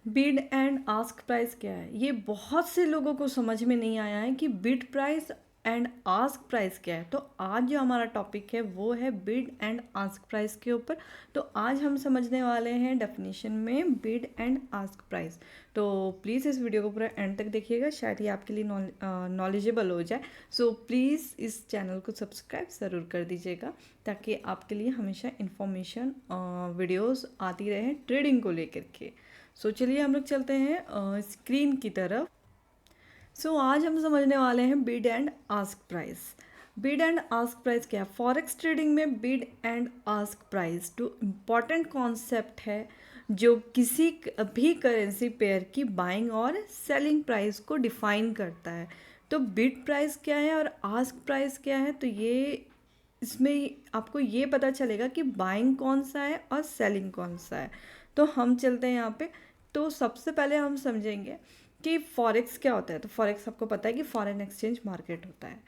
Bid and ask price क्या है? ये बहुत से लोगों को समझ में नहीं आया है कि bid price and ask price क्या है। तो आज जो हमारा टॉपिक है वो है बिड एंड आस्क प्राइस के ऊपर। तो आज हम समझने वाले हैं डेफिनेशन में बिड एंड आस्क प्राइस। तो प्लीज़ इस वीडियो को पूरा एंड तक देखिएगा, शायद ये आपके लिए नॉलेजेबल हो जाए। सो प्लीज़ इस चैनल को सब्सक्राइब ज़रूर कर दीजिएगा ताकि आपके लिए हमेशा इन्फॉर्मेशन वीडियोस आती रहे ट्रेडिंग को लेकर के। सो चलिए हम लोग चलते हैं स्क्रीन की तरफ। आज हम समझने वाले हैं bid and ask price. Bid and ask price क्या है? फॉरेक्स ट्रेडिंग में bid and ask price two important concept है जो किसी भी करेंसी पेयर की बाइंग और सेलिंग प्राइस को डिफाइन करता है। तो बिड प्राइस क्या है और आस्क प्राइस क्या है? तो ये इसमें आपको ये पता चलेगा कि बाइंग कौन सा है और सेलिंग कौन सा है। तो हम चलते हैं यहाँ पे। तो सबसे पहले हम समझेंगे कि फॉरेक्स क्या होता है। तो फॉरेक्स आपको पता है कि फॉरेन एक्सचेंज मार्केट होता है।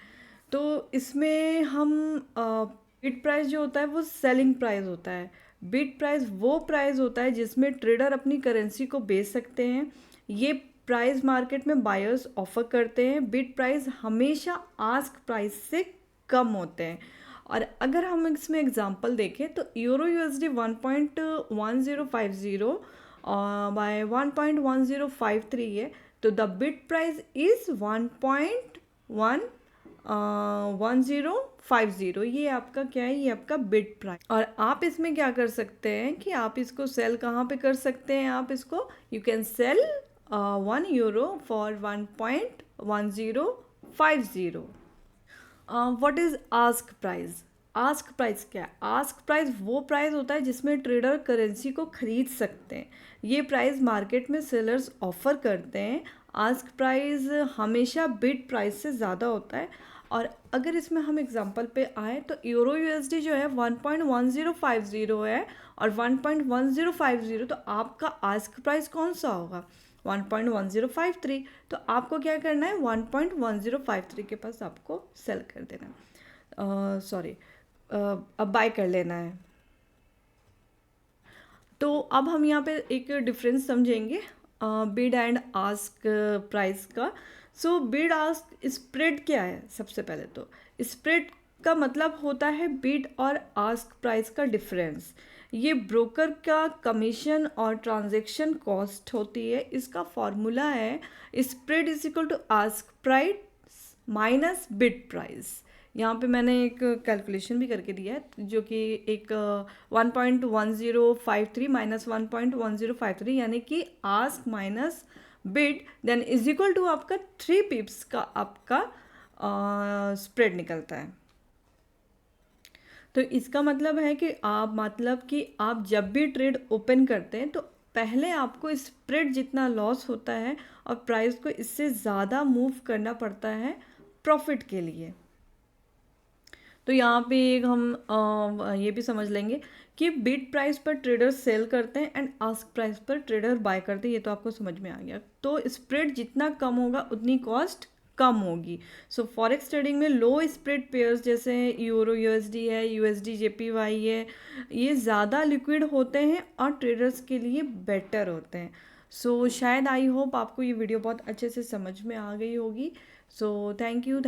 तो इसमें हम बिड प्राइस जो होता है वो सेलिंग प्राइस होता है। बिड प्राइस वो प्राइस होता है जिसमें ट्रेडर अपनी करेंसी को बेच सकते हैं। ये प्राइस मार्केट में बायर्स ऑफर करते हैं। बिड प्राइस हमेशा आस्क प्राइस से कम होते हैं। और अगर हम इसमें एग्जांपल देखें तो यूरो यूएसडी 1.1050 बाय 1.1053 है। तो द बिड प्राइस इज 1.1050। ये आपका क्या है? ये आपका बिड प्राइस। और आप इसमें क्या कर सकते हैं कि आप इसको सेल कहाँ पे कर सकते हैं? आप इसको you can sell 1 euro for 1.1050। What is ask price? Ask price क्या है? आस्क प्राइस वो प्राइस होता है जिसमें ट्रेडर करेंसी को खरीद सकते हैं। ये प्राइस मार्केट में सेलर्स ऑफर करते हैं। आस्क प्राइस हमेशा बिड प्राइस से ज़्यादा होता है। और अगर इसमें हम एग्जांपल पे आए तो यूरो यूएसडी जो है 1.1050 है और 1.1050। तो आपका आस्क प्राइस कौन सा होगा? 1.1053। तो आपको क्या करना है? 1.1053 के पास आपको सेल कर देना है, सॉरी अब बाय कर लेना है। तो अब हम यहाँ पे एक डिफरेंस समझेंगे बिड एंड आस्क प्राइस का। सो बिड आस्क स्प्रेड क्या है? सबसे पहले तो स्प्रेड का मतलब होता है बिड और आस्क प्राइस का डिफरेंस। ये ब्रोकर का कमीशन और ट्रांजैक्शन कॉस्ट होती है। इसका फॉर्मूला है spread is equal to ask price minus bid price. यहाँ पे मैंने एक कैलकुलेशन भी करके दिया है जो कि एक 1.1053 माइनस 1.1053 यानी कि ask minus bid then is equal to आपका 3 पिप्स का आपका स्प्रेड निकलता है। तो इसका मतलब है कि आप जब भी ट्रेड ओपन करते हैं तो पहले आपको स्प्रेड जितना लॉस होता है और प्राइस को इससे ज़्यादा मूव करना पड़ता है प्रॉफिट के लिए। तो यहाँ पे एक हम ये भी समझ लेंगे कि बिड प्राइस पर ट्रेडर सेल करते हैं एंड आस्क प्राइस पर ट्रेडर बाय करते हैं। ये तो आपको समझ में आ गया। तो स्प्रेड जितना कम होगा उतनी कॉस्ट कम होगी। सो फॉरेक्स ट्रेडिंग में लो स्प्रेड पेयर्स जैसे यूरो यूएसडी है, यूएसडी जेपीवाई है, ये ज़्यादा लिक्विड होते हैं और ट्रेडर्स के लिए बेटर होते हैं। शायद आई होप आपको ये वीडियो बहुत अच्छे से समझ में आ गई होगी। Thank you.